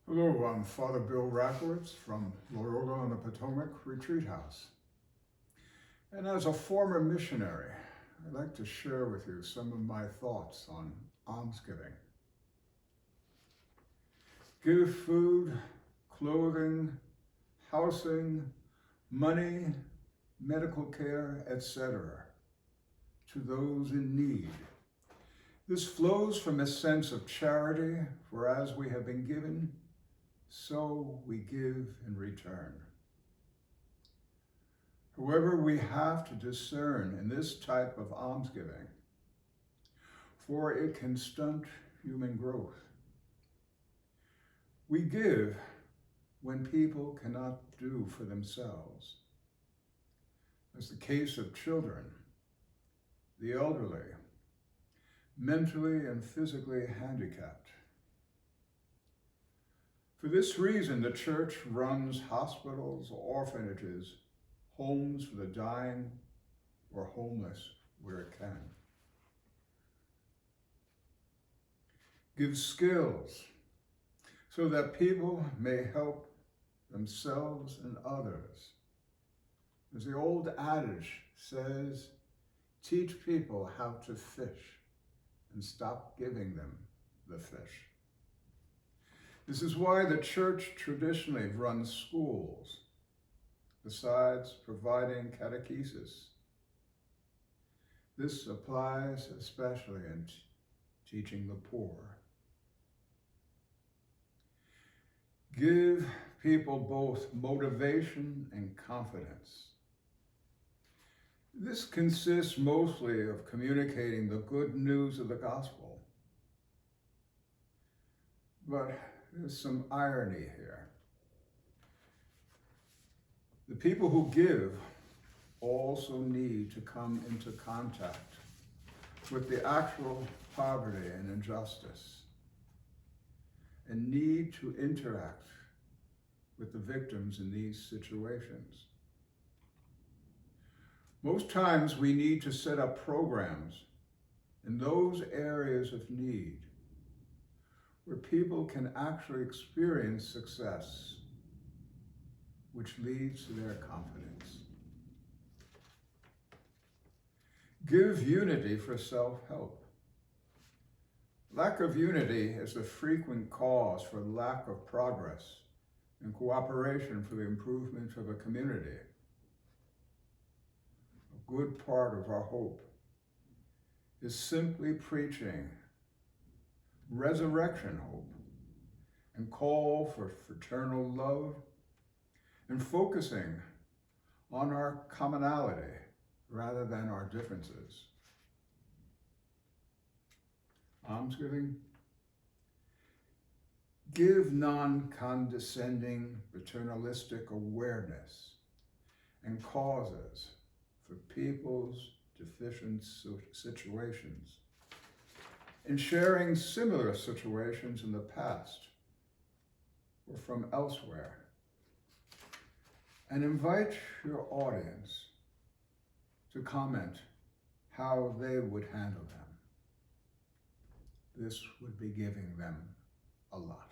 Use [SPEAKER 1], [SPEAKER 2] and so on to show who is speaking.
[SPEAKER 1] Hello, I'm Father Bill Rakowitz from Loyola on the Potomac Retreat House. And as a former missionary, I'd like to share with you some of my thoughts on almsgiving. Give food, clothing, housing, money, medical care, etc. to those in need. This flows from a sense of charity, for as we have been given, so we give in return. However, we have to discern in this type of almsgiving, for it can stunt human growth. We give when people cannot do for themselves, as the case of children, the elderly, mentally and physically handicapped. For this reason, the church runs hospitals, orphanages, homes for the dying or homeless where it can. Give skills so that people may help themselves and others. As the old adage says, teach people how to fish and stop giving them the fish. This is why the church traditionally runs schools, besides providing catechesis. This applies especially in teaching the poor. Give people both motivation and confidence. This consists mostly of communicating the good news of the gospel. But there's some irony here. The people who give also need to come into contact with the actual poverty and injustice, and need to interact with the victims in these situations. Most times we need to set up programs in those areas of need where people can actually experience success, which leads to their confidence. Give unity for self-help. Lack of unity is a frequent cause for lack of progress and cooperation for the improvement of a community. A good part of our hope is simply preaching resurrection hope and call for fraternal love and focusing on our commonality rather than our differences. Almsgiving. Give non-condescending, paternalistic awareness and causes for people's deficient situations, in sharing similar situations in the past or from elsewhere, and invite your audience to comment how they would handle them. This would be giving them a lot.